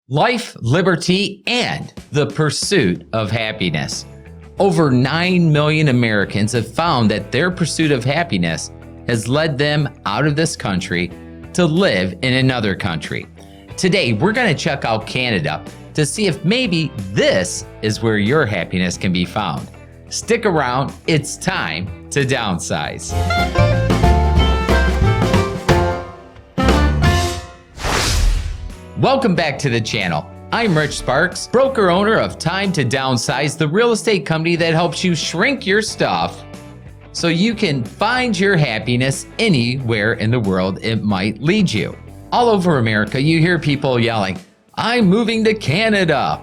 Life, liberty, and the pursuit of happiness. Over 9 million Americans have found that their pursuit of happiness has led them out of this country to live in another country. Today, we're going to check out Canada to see if maybe this is where your happiness can be found. Stick around, it's time to downsize. Welcome back to the channel. I'm Rich Sparks, broker owner of Time to Downsize, the real estate company that helps you shrink your stuff so you can find your happiness anywhere in the world it might lead you. All over America, you hear people yelling, "I'm moving to Canada."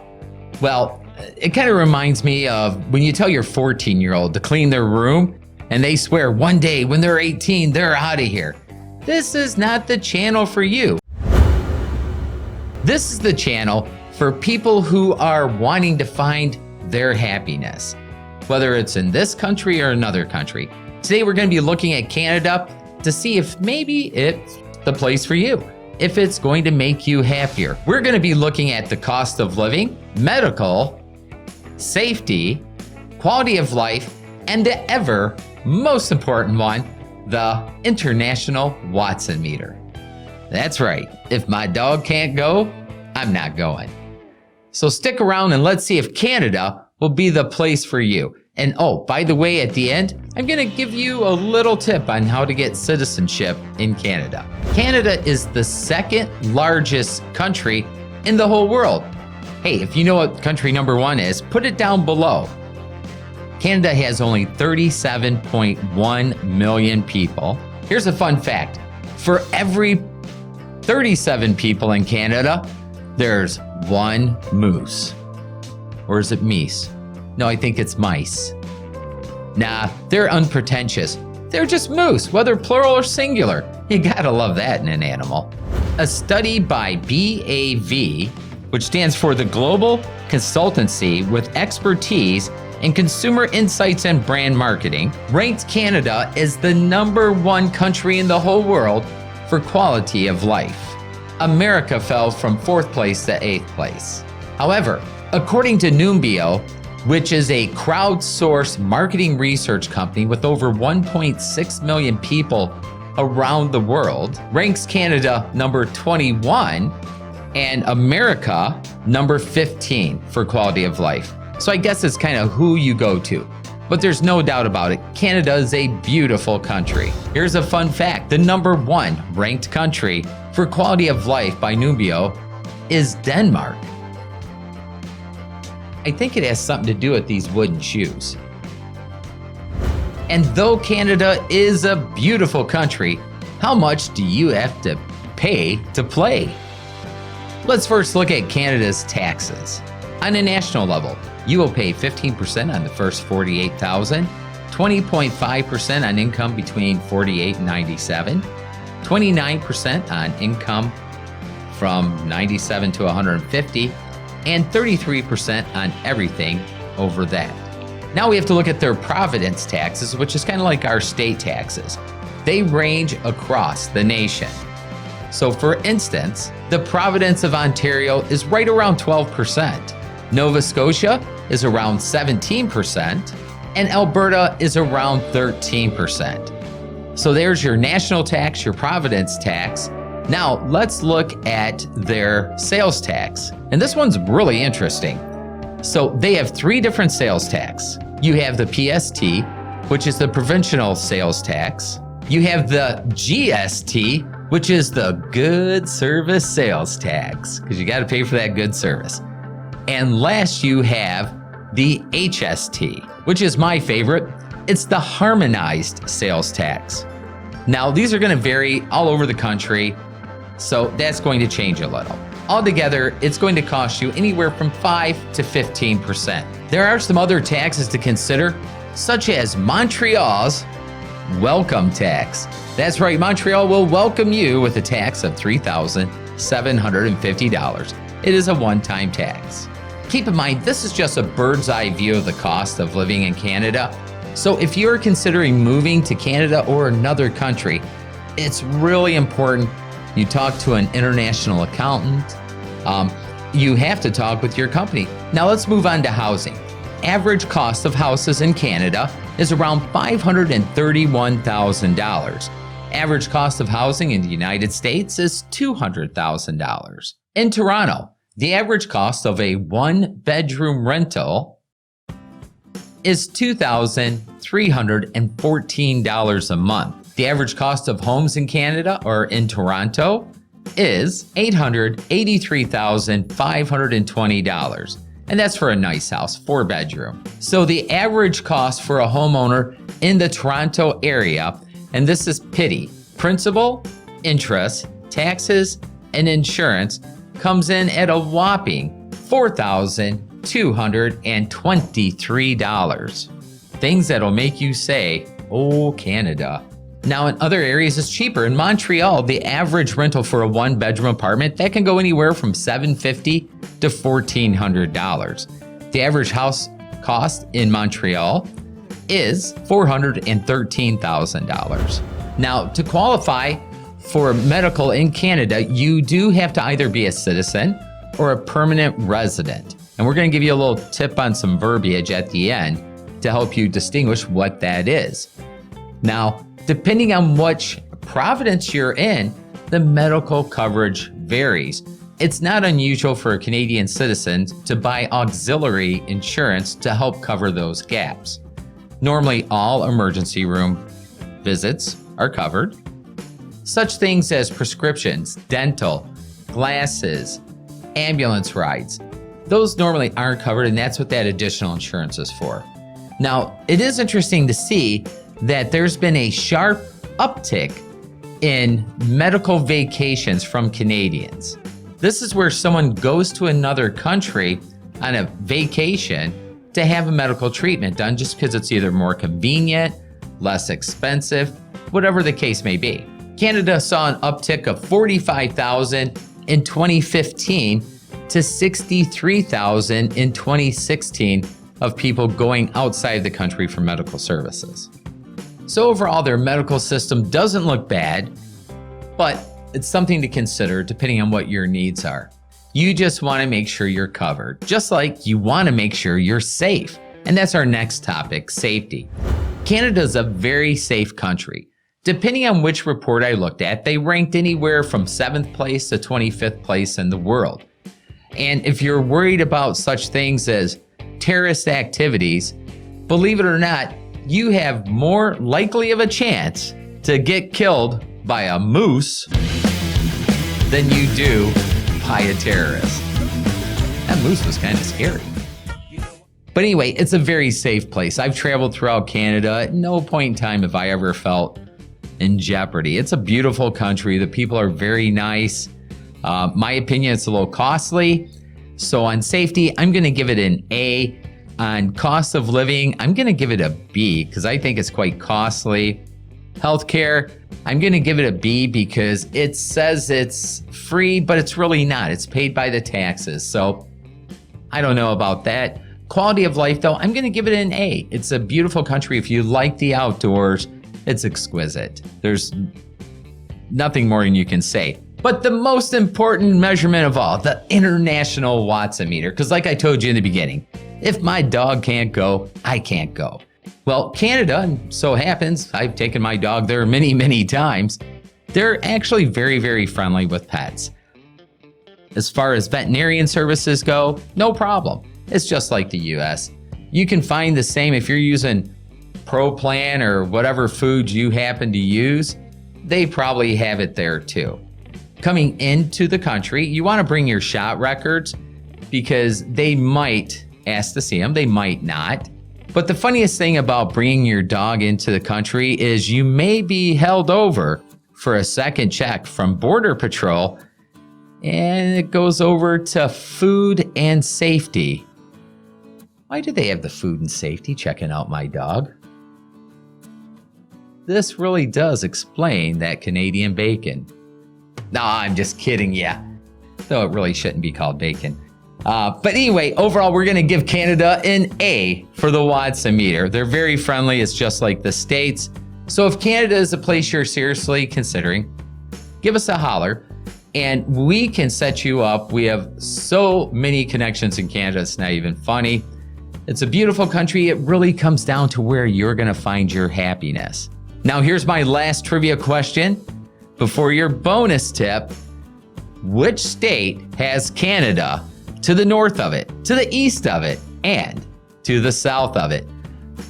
Well, it kind of reminds me of when you tell your 14-year-old to clean their room and they swear one day when they're 18, they're out of here. This is not the channel for you. This is the channel for people who are wanting to find their happiness, whether it's in this country or another country. Today, we're going to be looking at Canada to see if maybe it's the place for you, if it's going to make you happier. We're going to be looking at the cost of living, medical, safety, quality of life, and the ever most important one, the International Watson meter. That's right. If my dog can't go, I'm not going. So stick around and let's see if Canada will be the place for you. And oh, by the way, at the end, I'm going to give you a little tip on how to get citizenship in Canada. Canada is the second largest country in the whole world. Hey, if you know what country number one is, put it down below. Canada has only 37.1 million people. Here's a fun fact. For every 37 people in Canada, there's one moose. Or is it meese? No, I think it's mice. Nah, they're unpretentious. They're just moose, whether plural or singular. You gotta love that in an animal. A study by BAV, which stands for the Global Consultancy with Expertise in Consumer Insights and Brand Marketing, ranked Canada as the #1 country in the whole world for quality of life. America fell from 4th place to 8th place. However, according to Numbeo, which is a crowdsourced marketing research company with over 1.6 million people around the world, ranks Canada number 21 and America number 15 for quality of life. So I guess it's kind of who you go to. But there's no doubt about it, Canada is a beautiful country. Here's a fun fact. The #1 ranked country for quality of life by Numbeo is Denmark. I think it has something to do with these wooden shoes. And though Canada is a beautiful country, how much do you have to pay to play? Let's first look at Canada's taxes. On a national level, you will pay 15% on the first $48,000, 20.5% on income between $48,000 and $97,000, 29% on income from $97,000 to $150,000, and 33% on everything over that. Now we have to look at their province taxes, which is kind of like our state taxes. They range across the nation. So for instance, the province of Ontario is right around 12%. Nova Scotia is around 17%, and Alberta is around 13%. So there's your national tax, your province tax. Now let's look at their sales tax. And this one's really interesting. So they have 3 different sales tax. You have the PST, which is the provincial sales tax. You have the GST, which is the good service sales tax, because you got to pay for that good service. And last, you have the HST, which is my favorite. It's the harmonized sales tax. Now, these are going to vary all over the country, so that's going to change a little. Altogether, it's going to cost you anywhere from 5 to 15%. There are some other taxes to consider, such as Montreal's welcome tax. That's right, Montreal will welcome you with a tax of $3,750. It is a one-time tax. Keep in mind, this is just a bird's eye view of the cost of living in Canada. So if you're considering moving to Canada or another country, it's really important you talk to an international accountant. you have to talk with your company. Now let's move on to housing. Average cost of houses in Canada is around $531,000. Average cost of housing in the United States is $200,000. In Toronto, the average cost of a one-bedroom rental is $2,314 a month. The average cost of homes in Canada or in Toronto is $883,520. And that's for a nice house, 4-bedroom. So the average cost for a homeowner in the Toronto area, and this is PITI, principal, interest, taxes, and insurance, comes in at a whopping $4,223. Things that'll make you say, oh, Canada. Now in other areas it's cheaper. In Montreal, the average rental for a one-bedroom apartment, that can go anywhere from $750 to $1,400. The average house cost in Montreal is $413,000. Now to qualify for medical in Canada, you do have to either be a citizen or a permanent resident. And we're going to give you a little tip on some verbiage at the end to help you distinguish what that is. Now, depending on which province you're in, the medical coverage varies. It's not unusual for a Canadian citizen to buy auxiliary insurance to help cover those gaps. Normally, all emergency room visits are covered. Such things as prescriptions, dental, glasses, ambulance rides, those normally aren't covered, and that's what that additional insurance is for. Now, it is interesting to see that there's been a sharp uptick in medical vacations from Canadians. This is where someone goes to another country on a vacation to have a medical treatment done just because it's either more convenient, less expensive, whatever the case may be. Canada saw an uptick of 45,000 in 2015 to 63,000 in 2016 of people going outside the country for medical services. So overall, their medical system doesn't look bad, but it's something to consider depending on what your needs are. You just want to make sure you're covered, just like you want to make sure you're safe. And that's our next topic, safety. Canada is a very safe country. Depending on which report I looked at, they ranked anywhere from 7th place to 25th place in the world. And if you're worried about such things as terrorist activities, believe it or not, you have more likely of a chance to get killed by a moose than you do by a terrorist. That moose was kind of scary. But anyway, it's a very safe place. I've traveled throughout Canada. At no point in time have I ever felt in jeopardy. It's a beautiful country. The people are very nice. My opinion, it's a little costly. So on safety, I'm going to give it an A. On cost of living, I'm going to give it a B because I think it's quite costly. Healthcare, I'm going to give it a B because it says it's free, but it's really not. It's paid by the taxes. So I don't know about that. Quality of life, though, I'm going to give it an A. It's a beautiful country. If you like the outdoors, it's exquisite. There's nothing more than you can say. But the most important measurement of all, the international Watts-o-meter, because like I told you in the beginning, if my dog can't go, I can't go. Well, Canada, and so happens, I've taken my dog there many, many times, they're actually very, very friendly with pets. As far as veterinarian services go, no problem. It's just like the US. You can find the same if you're using Pro Plan or whatever food you happen to use, they probably have it there too. Coming into the country, you want to bring your shot records because they might ask to see them, they might not. But the funniest thing about bringing your dog into the country is you may be held over for a second check from Border Patrol, and it goes over to food and safety. Why do they have the food and safety checking out my dog? This really does explain that Canadian bacon. No, I'm just kidding you. Though it really shouldn't be called bacon. But anyway, overall, we're going to give Canada an A for the Watts-o-meter. They're very friendly. It's just like the States. So if Canada is a place you're seriously considering, give us a holler. and we can set you up. We have so many connections in Canada, it's not even funny. It's a beautiful country. It really comes down to where you're gonna find your happiness. Now, here's my last trivia question before your bonus tip. Which state has Canada to the north of it, to the east of it, and to the south of it?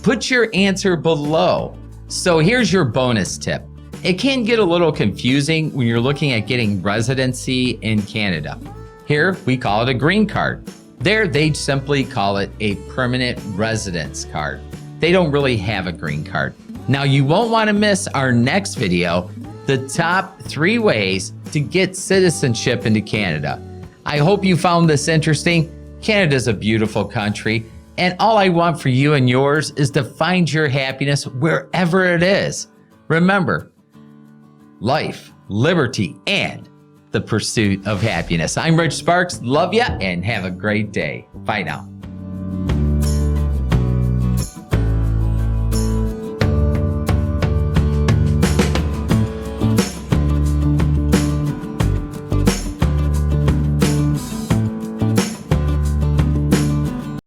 Put your answer below. So here's your bonus tip. It can get a little confusing when you're looking at getting residency in Canada. Here, we call it a green card. There, they simply call it a permanent residence card. They don't really have a green card. Now, you won't want to miss our next video, the top 3 ways to get citizenship into Canada. I hope you found this interesting. Canada's a beautiful country, and all I want for you and yours is to find your happiness wherever it is. Remember, life, liberty, and the pursuit of happiness. I'm Rich Sparks. Love ya and have a great day. Bye now.